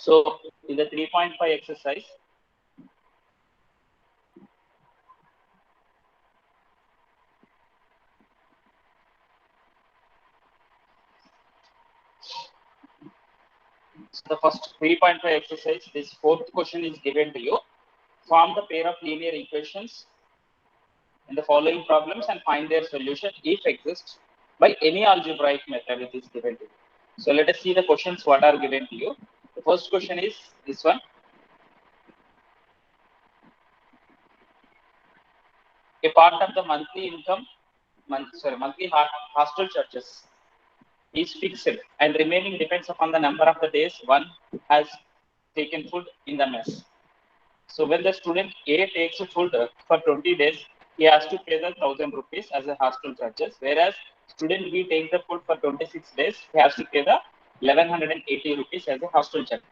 So in the 3.5 exercise, so the first 3.5 exercise, this fourth question is given to you. Form the pair of linear equations in the following problems and find their solution if exists by any algebraic method. It is given to you. So let us see the questions what are given to you. The first question is this one. A part of the monthly income, monthly hostel charges is fixed and remaining depends upon the number of the days one has taken food in the mess. So when the student A takes food for 20 days, he has to pay the 1,000 rupees as a hostel charges, whereas student B takes the food for 26 days, he has to pay the 1,180 rupees as a hostel charges.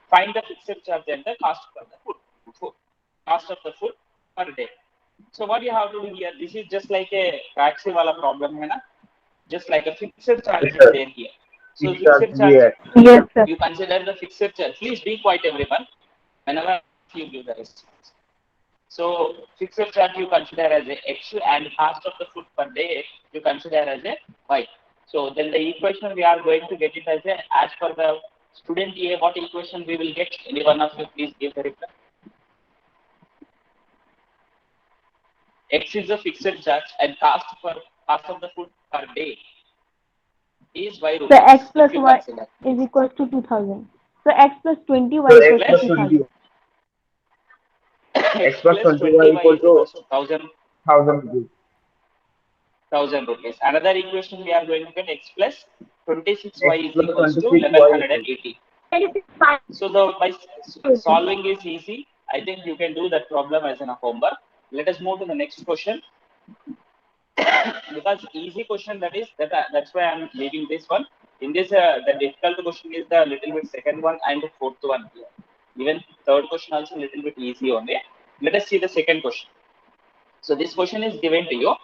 Find the fixed charge and the cost for the food, cost of the food per day. So what you have to do here, this is just like a taxi wala problem, hai na? Just like a fixed charge Yes, is sir. there here. So Fixed charge. fixed charge, Yes. Yes, sir. you consider the fixed charge. Please be quiet, everyone. Whenever you give the response. So fixed charge you consider as a X and cost of the food per day you consider as a Y. So then the equation we are going to get it as a, as per the student A, what equation we will get? Any one of you please give the reply. X is the fixed charge and cost of the food per day is Y So rupees. x plus If you y consider is equals to 2000. So x plus 20, y So X x equals to plus plus 20, 2000. X x plus plus 20 y 20 Y equal is to equals to 1000 rupees. 1,000 rupees. Another equation we are going to get X plus 26y X is plus equals to 26 y equal. 1180. So the by solving is easy. I think you can do that problem as an homework. Let us move to the next question. Because easy question that's why I'm leaving this one. In this the difficult question is the little bit second one and the fourth one here. Even third question also a little bit easy only. Let us see the second question. So this question is given to you.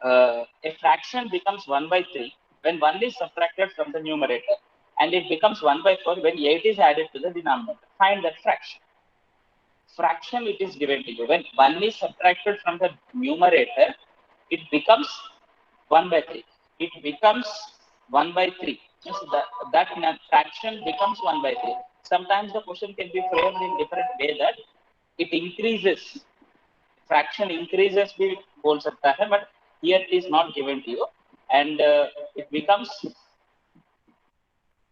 A fraction becomes 1 by 3 when 1 is subtracted from the numerator, and it becomes 1 by 4 when 8 is added to the denominator. Find that fraction. Fraction it is given to you. When 1 is subtracted from the numerator, it becomes 1 by 3. It becomes 1 by 3. So that fraction becomes 1 by 3. Sometimes the question can be framed in different way that it increases. Fraction increases भी बोल सकता है, but here it is not given to you, and it becomes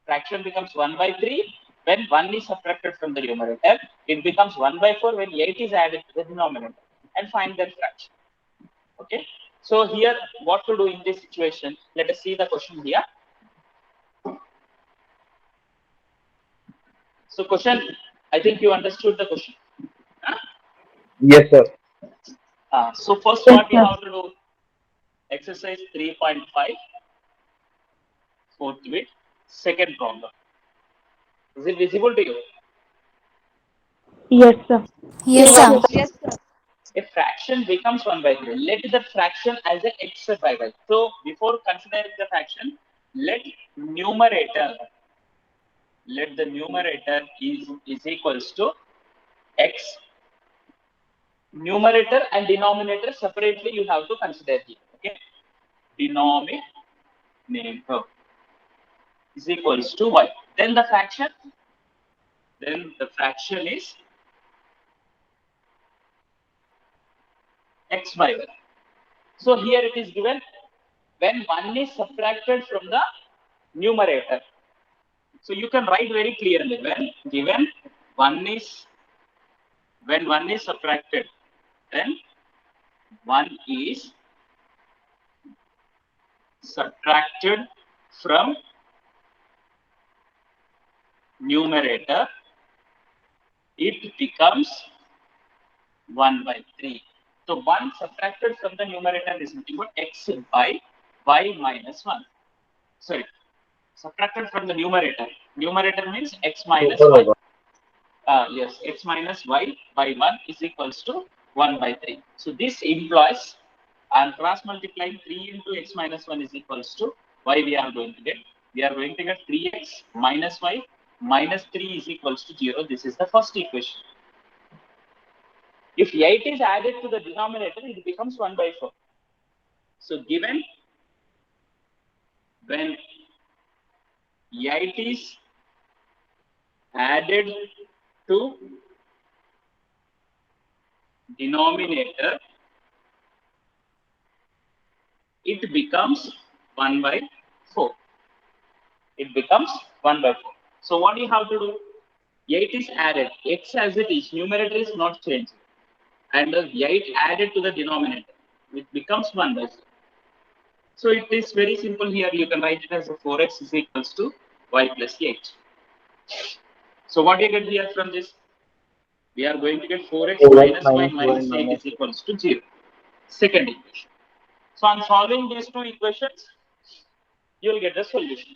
fraction becomes 1 by 3 when 1 is subtracted from the numerator. It becomes 1 by 4 when 8 is added to the denominator, and find that fraction. Okay, so here what to do in this situation? Let us see the question here. So question, I think you understood the question. Huh? Yes, sir. So first Yes, what we sir. have to do, exercise 3.5, fourth bit, second problem. Is it visible to you? Yes, sir. Yes, sir. A fraction becomes 1 by 3. Let the fraction as a x by y. So before considering the fraction, let the numerator is equals to x. Numerator and denominator separately you have to consider here. Okay, denominator is equals to y. Then the fraction is x by y. So here it is given when 1 is subtracted from the numerator. So you can write very clearly when given when 1 is subtracted, then 1 is subtracted from numerator, it becomes 1 by 3. So 1 subtracted from the numerator is nothing but x by y minus 1. Sorry, subtracted from the numerator. Numerator means x minus y. Yes, x minus y by 1 is equals to 1 by 3. So this implies, and cross multiplying 3 into x minus 1 is equals to y we are going to get. We are going to get 3x minus y minus 3 is equals to 0. This is the first equation. If 8 is added to the denominator, it becomes 1 by 4. So given when 8 is added to denominator, it becomes 1 by 4. It becomes 1 by 4. So what do you have to do? 8 is added. X as it is. Numerator is not changed. And the 8 added to the denominator. It becomes 1 by 4. So it is very simple here. You can write it as a 4x is equals to y plus 8. So what do you get here from this? We are going to get 4x minus y minus 8 is equals to 0. Second equation. So on solving these two equations, you will get the solution.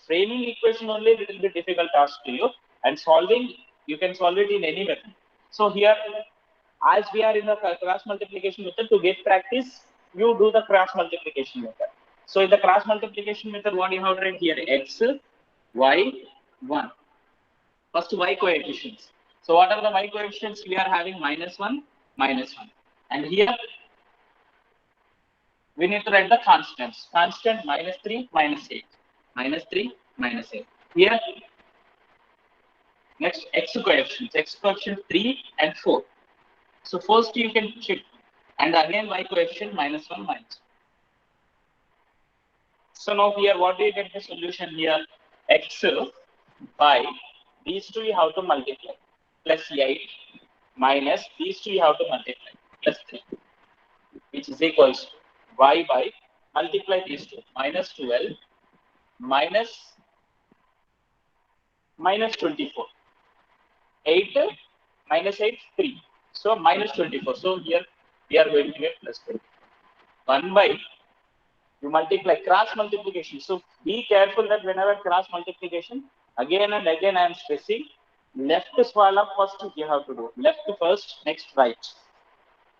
Framing equation only a little bit difficult task to you, and solving, you can solve it in any method. So here, as we are in the cross multiplication method, to get practice, you do the cross multiplication method. So in the cross multiplication method, what you have to write here? X, y, 1. First y coefficients. So what are the y coefficients? We are having minus 1, minus 1. And here, we need to write the constants. Constant minus 3, minus 8. Minus 3, minus 8. Here, next x coefficients. X coefficient 3 and 4. So first you can check. And again y coefficient minus 1, minus 1. So now here, what do you get the solution here? X by these two you have to multiply. Plus 8 minus these two you have to multiply. Plus 3. Which is equals to y by multiply these two. Minus 12 minus 24. 8 minus 8, 3. So minus 24. So here we are going to get plus 3. 1 by, you multiply, cross multiplication. So be careful that whenever cross multiplication, again and again I am stressing, left swallow first you have to do. Left first, next right.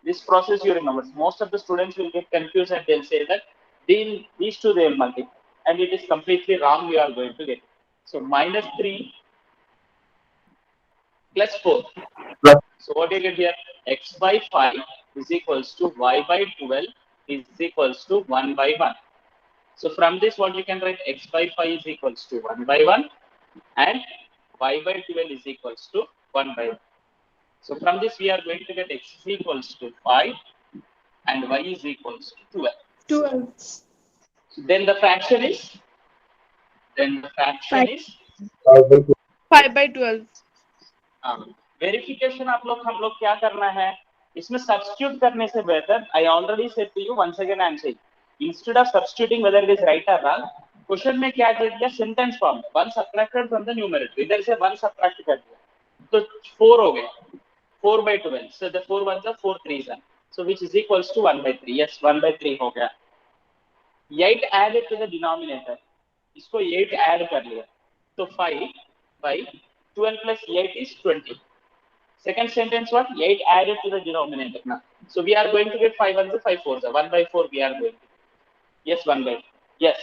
This process you remember. Most of the students will get confused and they'll say that these two they will multiply. And it is completely wrong you are going to get. So minus 3 plus 4. So what do you get here? X by 5 is equals to y by 12 is equals to 1 by 1. So from this, what you can write? X by 5 is equals to 1 by 1 and y by 12 is equals to 1 by 1. So from this, we are going to get x is equals to 5 and y is equals to 12. 12. So then the fraction is? 5 by 12. Verification आप लोग हम लोग क्या करना है इसमें substitute करने से बेहतर I already said to you once again I am saying instead of substituting whether it is right और रॉन्ग क्वेश्चन में क्या कर दिया sentence form 1 subtracted from the numerator इधर से 1 सबट्रैक्ट कर दिया तो 4 हो गया 4 by 12 so the 4 ones are 4 3s are so which is equals to 1 by 3 yes 1 by 3 हो गया 8 added to the denominator इसको 8 ऐड कर लिया तो 5 by 12 plus 8 is 20. Second sentence what? 8 added to the denominator. Now, so we are going to get 5 1 5 4. 1 by 4 we are going to. Yes, 1 by 4. Yes,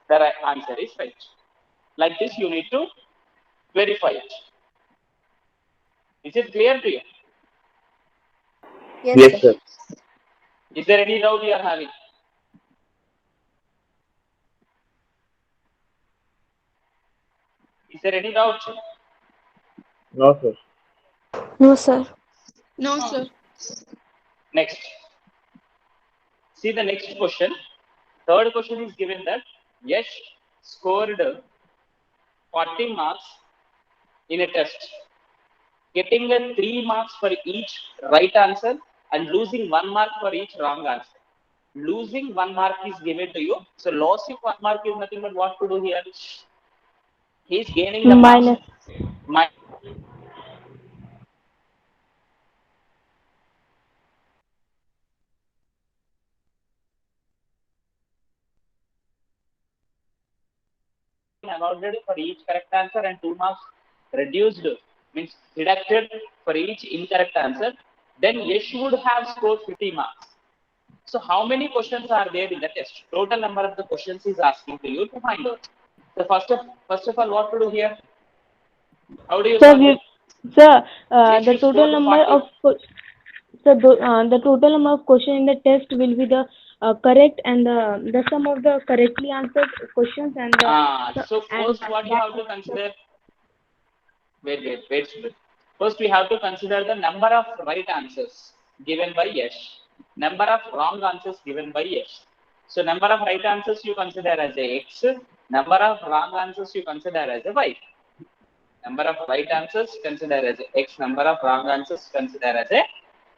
the right answer is right. Like this, you need to verify it. Is it clear to you? Yes, sir. Is there any doubt you are having? Is there any doubt? No, sir. No, sir. No, sir. Next. See the next question. Third question is given that Yash scored 40 marks in a test, getting 3 marks for each right answer and losing 1 mark for each wrong answer. Losing 1 mark is given to you. So loss of 1 mark is nothing but what to do here? He is gaining the Minus. marks. Awarded for each correct answer and 2 marks reduced means deducted for each incorrect answer, then Yash would have scored 50 marks. So how many questions are there in the test? Total number of the questions is asking to you to find out. So first of all, what to do here? How do you Sir, solve it? sir, Yes, the you total scored number 40. of the total number of question in the test will be the correct and the sum of the correctly answered questions and the So and first what you that have to consider, wait, Sumit. First we have to consider the number of right answers given by Yash. Number of wrong answers given by Yash. So number of right answers you consider as a X, number of wrong answers you consider as a Y. Number of right answers consider as a X, number of wrong answers consider as a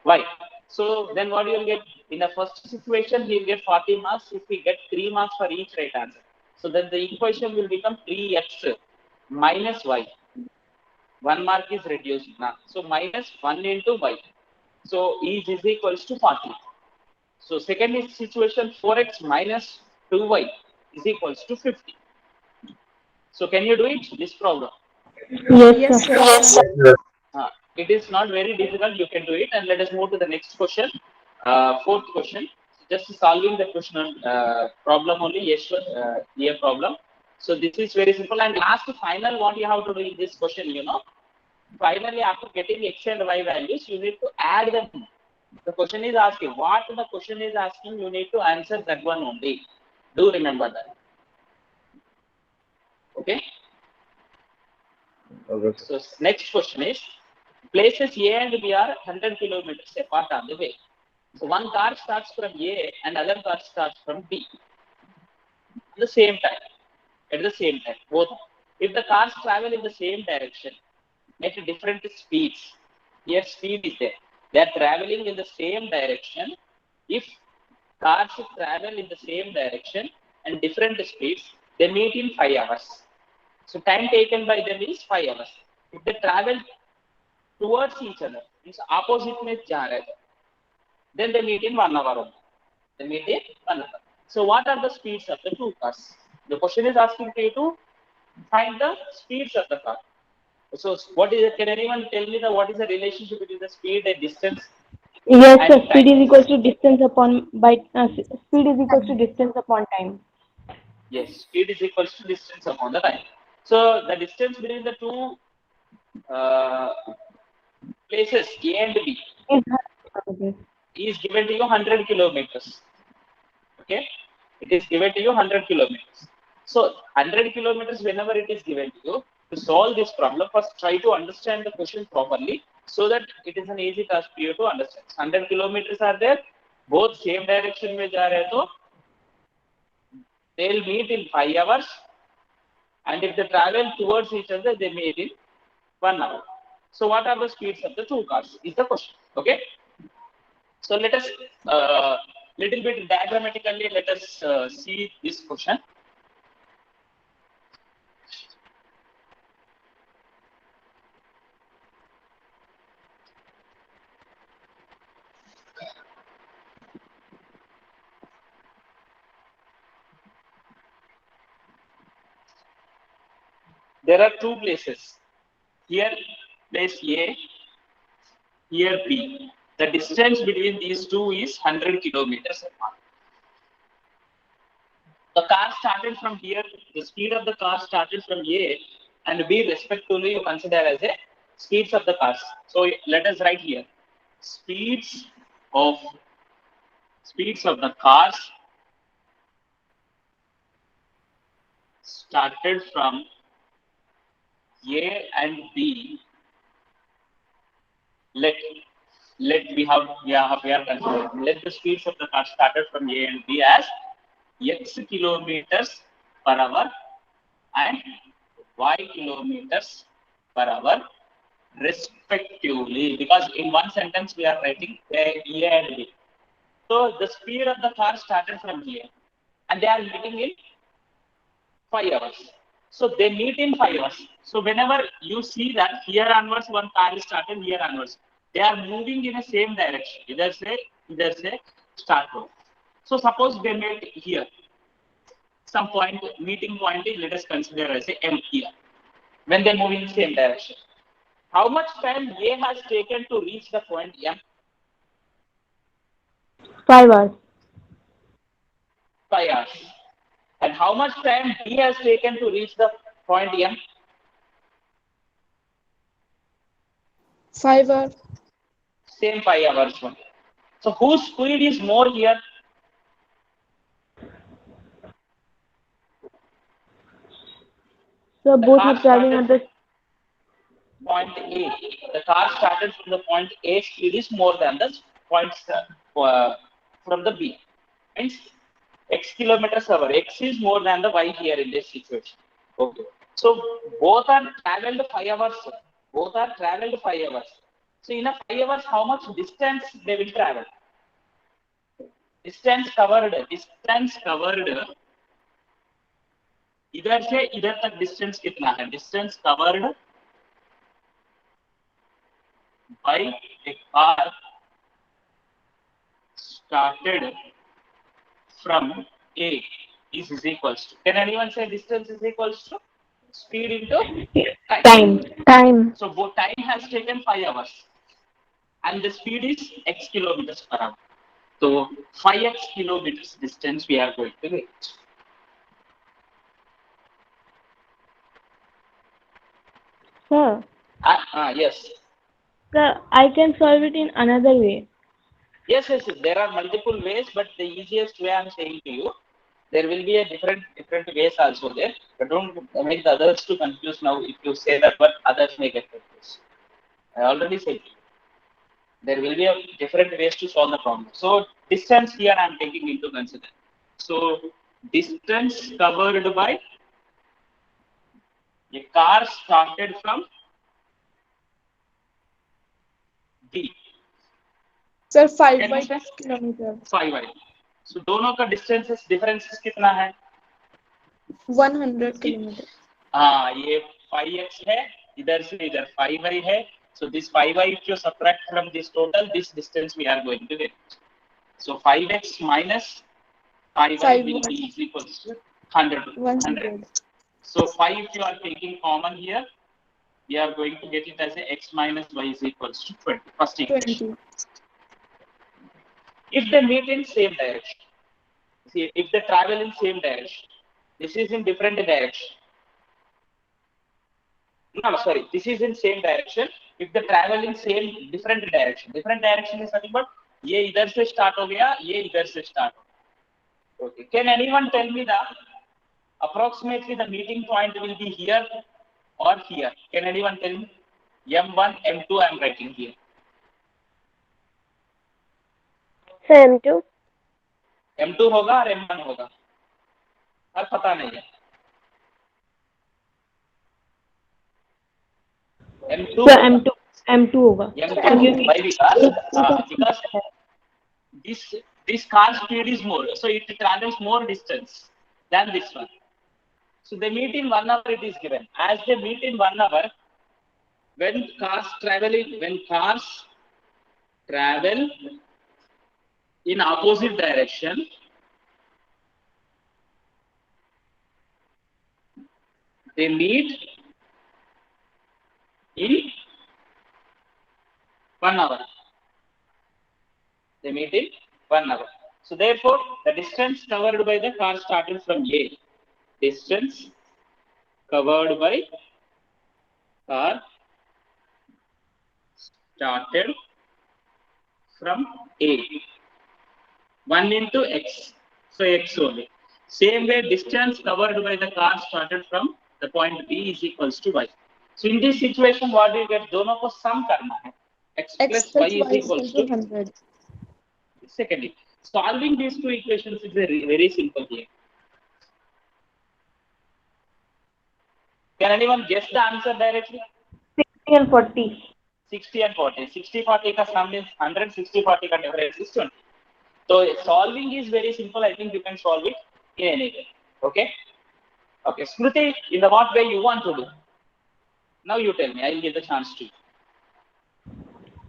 Y. So then what you will get in the first situation, he will get 40 marks if we get 3 marks for each right answer. So then the equation will become 3x minus y. 1 mark is reduced now. So minus 1 into y. So is equals to 40. So second is situation 4x minus 2y is equals to 50. So can you do it, this problem? yes, Yes, sir. sir. It is not very difficult. You can do it. And let us move to the next question. Fourth question. Just solving the question problem only. Yes, a problem. So this is very simple. And last final, what you have to do in this question, finally after getting x and y values, you need to add them. The question is asking what the question is asking. You need to answer that one only. Do remember that. Okay. Okay, sir. So next question is, places A and B are 100 kilometers apart on the way. So one car starts from A and other car starts from B at the same time. At the same time, both. If the cars travel in the same direction at different speeds, here speed is there. They are traveling in the same direction. If cars travel in the same direction and different speeds, they meet in 5 hours. So time taken by them is 5 hours. If they travel towards each other, means opposite में जा रहे थे, then they meet in 1 hour only. They meet in 1 hour. So what are the speeds of the two cars? The question is asking you to find the speeds of the car. So what is it? Can anyone tell me what is the relationship between the speed and distance Yes, and sir. Speed time? is equals to distance upon speed is equals to distance upon time. Yes, speed is equals to distance upon the time. So the distance between the two uh, places A and B Is 100. is given to you 100 kilometers. Okay, it is given to you 100 kilometers. So 100 kilometers, whenever it is given to you, to solve this problem, first try to understand the question properly so that it is an easy task for you to understand. 100 kilometers are there, both same direction में जा रहे तो they'll meet in 5 hours, and if they travel towards each other, they meet in 1 hour. So what are the speeds of the two cars is the question. Okay. So let us little bit diagrammatically let us see this question. There are two places. Here place A, here B. The distance between these two is 100 kilometers apart. The car started from here, the speed of the car started from A and B respectively you consider as a speeds of the cars. So let us write here speeds of the cars started from A and B. Let we are considering let the speeds of the car started from A and B as x kilometers per hour and y kilometers per hour respectively, because in one sentence we are writing A and B. So the speed of the car started from here and they are meeting in 5 hours. So they meet in 5 hours. So whenever you see that here onwards one car is started, here onwards, they are moving in the same direction. Either say start road. So suppose they met here. Some point, meeting point is let us consider as a M here. When they move in the same direction. How much time A has taken to reach the point M? 5 hours. 5 hours. And how much time B has taken to reach the point M? 5 hours. Same 5 hours one. So whose speed is more here? So The both car are traveling started at the from point A. The car started from the point A, speed is more than the point from the B. Means X kilometers hour. X is more than the Y here in this situation. Okay. So both are traveled 5 hours. Both are traveled 5 hours. So in a 5 hours, how much distance they will travel? Distance covered. इधर से इधर तक distance कितना है? Distance covered by a car started from A is equals to. Can anyone say distance is equals to speed into time? time. So both time has taken 5 hours and the speed is x kilometers per hour. So 5x kilometers distance we are going to reach. Sir, Yes. sir, I can solve it in another way. Yes. There are multiple ways, but the easiest way I'm saying to you, there will be a different ways also there. But don't make the others to confuse now. If you say that, but others may get confused. I already said there will be a different ways to solve the problem. So distance here I'm taking into consideration. So distance covered by a car started from B. Sir, 5 by kilometer. 5y. So दोनों का distances differences कितना है? 100 kilometer. हाँ, ये 5x है, इधर से इधर 5y है. So this 5y if you subtract from this total, this distance we are going to get. So 5x minus 5y will be equal to 100. So 5 if you are taking common here, we are going to get it as a x minus y is equals to 20. First equation. 20. If they meet in same direction, see, if they travel in same direction, this is in different direction. No, sorry, this is in same direction. If they travel in same different direction is nothing but ये इधर से start हो गया, ये इधर से start हो गया. Okay. Can anyone tell me that approximately the meeting point will be here or here? Can anyone tell me? M1, M2 I am writing here. Sir, M2. M2 होगा और M1 होगा, और पता नहीं है. M2 Sir, M2 होगा. M2 by because this car speed is more, so it travels more distance than this one. So they meet in 1 hour, it is given. As they meet in 1 hour, when cars travel in opposite direction, they meet in 1 hour. They meet in 1 hour. So therefore, the distance covered by the car started from A. Distance covered by car started from A. 1 into x. So x only. Same way, distance covered by the car started from the point B is equals to y. So in this situation, what do you get? दोनों को sum करना है. X plus y is equals to 100. Secondly, solving these two equations is very simple here. Can anyone guess the answer directly? 60 and 40. 60 and 40. 60-40 का sum is 100. 60-40 का difference is 20. So solving is very simple. I think you can solve it in any way. Okay. Okay. Smriti, in the what way you want to do? Now you tell me. I will give the chance to you.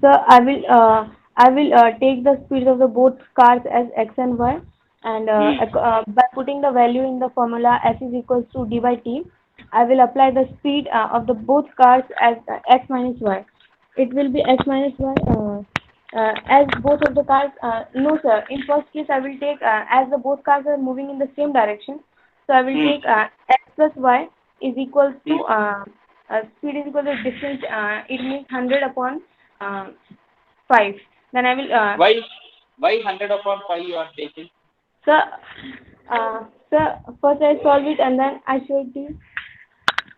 Sir, I will take the speeds of the both cars as x and y, and by putting the value in the formula s is equals to d by t, I will apply the speed of the both cars as x minus y. It will be x minus y as both of the cars. No, sir. In first case, I will take as the both cars are moving in the same direction, so I will take x plus y is equals to speed is equal to distance. It means 100 upon 5. Then I will Why 100 upon 5 you are taking? sir sir first I solve it and then I show it to you.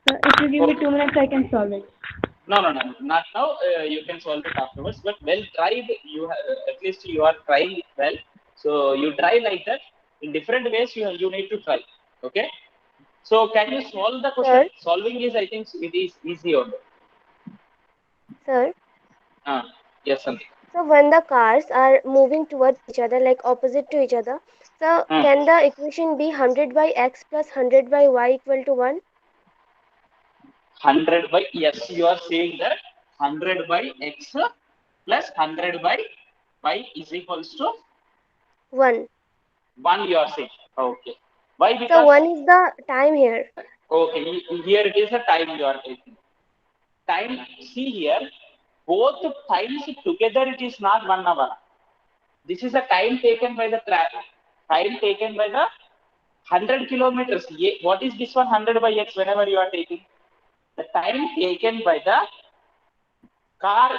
Sir, if you give me 2 minutes, I can solve it. No, not now. You can solve it afterwards. But well tried. At least you are trying it well. So you try like that in different ways. You need to try. Okay. So can you solve the question? Sir? Solving is, I think, it is easy only. Sir, Yes, something. so when the cars are moving towards each other, like opposite to each other, so Hmm. can the equation be 100 by x plus 100 by y equal to 1? 100 by, yes, you are saying that 100 by x plus 100 by y is equals to 1. 1, you are saying. Okay. Why? So Because, 1 is the time here. okay, here it is a time you are taking. Time, see here, both times together it is not 1 hour. This is a time taken by the time taken by the 100 kilometers. What is this one 100 by x whenever you are taking? The time taken by the car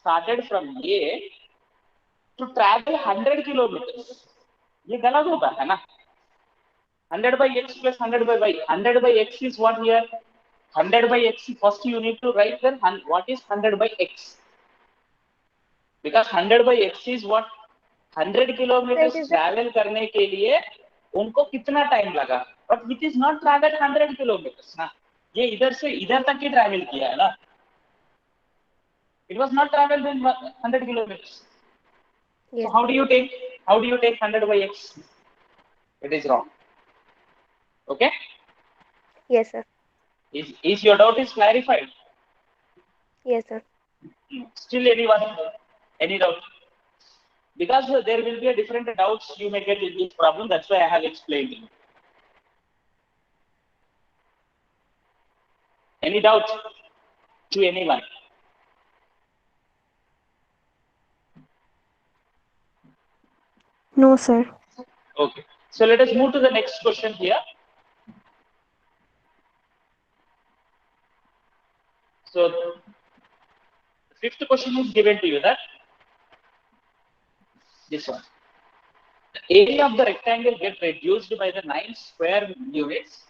started from A to travel 100 kilometers. ये गलत होता है ना? 100 by x plus 100 by y. 100 by x is what here? 100 by x. First you need to write then what is 100 by x? Because 100 by x is what? 100 kilometers So it is travel करने के लिए उनको कितना time लगा? But it is not travel 100 kilometers ना? ये इधर से इधर तक ही travel किया है ना? It was not traveled in 100 kilometers. Yes. So how do you take 100 by x? It is wrong. Okay? Yes, sir. Is your doubt is clarified? Yes, sir. Still anyone? Any doubt? Because there will be a different doubts you may get in this problem. That's why I have explained it. Any doubt to anyone? No, sir. Okay. So let us move to the next question here. So the fifth question is given to you that this one. The area of the rectangle gets reduced by the 9 square units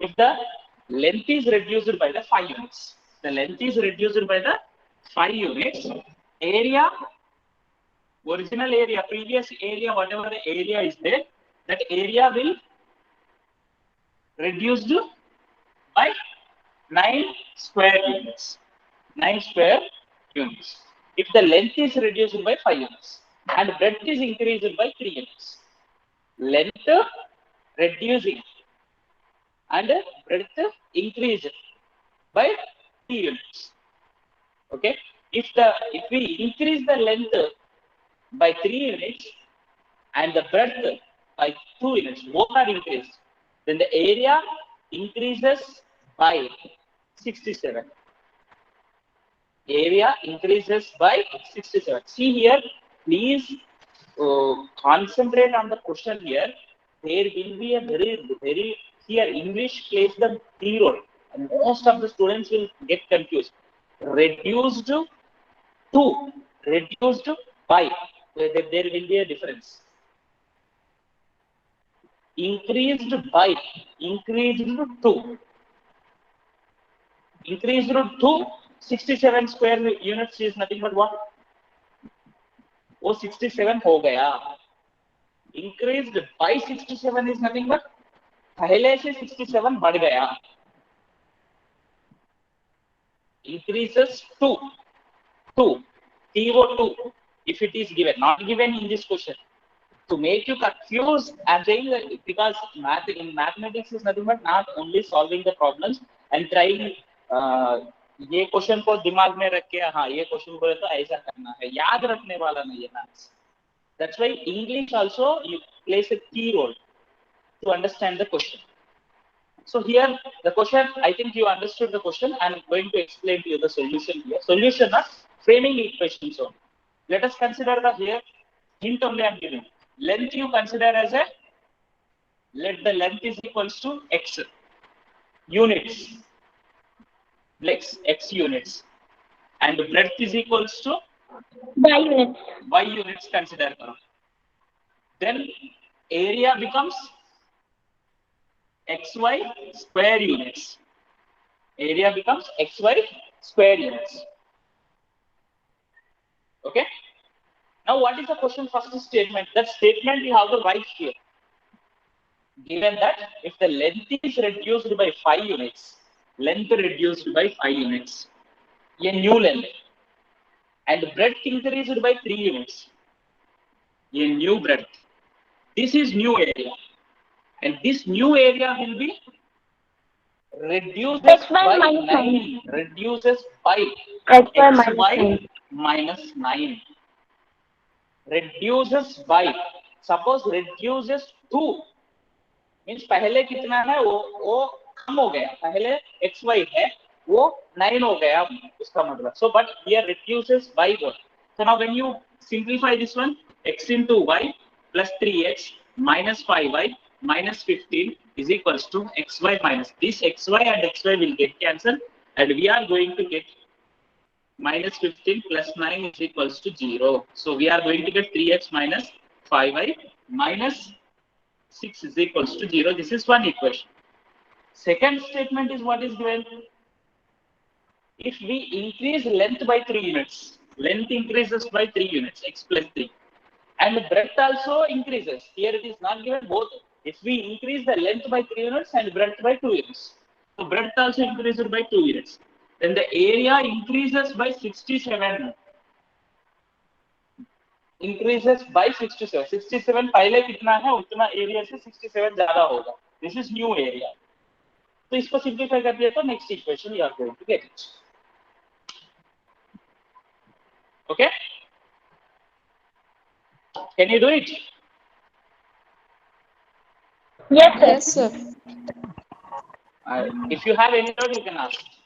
if the length is reduced by the 5 units. The length is reduced by the 5 units. Area, original area, previous area, whatever the area is there, that area will reduced by 9 square units. 9 square units. If the length is reduced by 5 units and breadth is increased by 3 units. Length reducing and breadth increased by 3 units. Okay. If we increase the length by 3 units and the breadth by 2 units, both are increased, then the area increases by 67. Area increases by 67. See here, please concentrate on the question here. There will be a very here English plays the key role, and most of the students will get confused. Reduced to reduced by, there will be a difference. Increased by, increased to 67 square units is nothing but what? वो 67 हो गया. Increased by 67 is nothing but पहले से 67 बढ़ गया. Increases to TO2 if it is given, not given in this question. To make you confused, I'm saying that because in mathematics is nothing but not only solving the problems and trying ये question को दिमाग में रख के हाँ ये question बोले तो ऐसा करना है, याद रखने वाला नहीं है maths. That's why English also plays a key role to understand the question. So here the question, I think you understood the question. I'm going to explain to you the solution here. Solution not framing equations only. Let us consider the here hint only I'm giving. Length you consider as a, let the length is equals to x units, x units, and breadth is equals to by units. y units consider करो. Then area becomes xy square units. Area becomes xy square units. Okay. Now, what is the question first statement? That statement you have to write here. Given that if the length is reduced by 5 units, length reduced by 5 units, a new length, and breadth increased by 3 units, a new breadth. This is new area, and this new area will be reduces XY by minus 9. Reduces by XY minus xy 9. minus 9. Reduces by, suppose reduces to means पहले कितना है वो कम हो गया, पहले xy है वो 9 हो गया उसका मतलब. So but here reduces by what? So now when you simplify this one, x into y plus 3x minus 5y minus 15 is equals to xy minus this xy and xy will get cancelled, and we are going to get minus 15 plus 9 is equals to 0. So we are going to get 3x minus 5y minus 6 is equals to 0. This is one equation. Second statement is what is given. If we increase length by 3 units, length increases by 3 units, x plus 3. And breadth also increases. Here it is not given both. If we increase the length by 3 units and breadth by 2 units. So breadth also increases by 2 units. Then the area increases by 67. Increases by 67. 67 पहले कितना है उतना area से 67 ज्यादा होगा. This is new area. तो इसको simplify कर दिया तो next equation you are going to get it. Okay, can you do it? Yes, sir. Yes, sir. If you have any doubt, you can ask.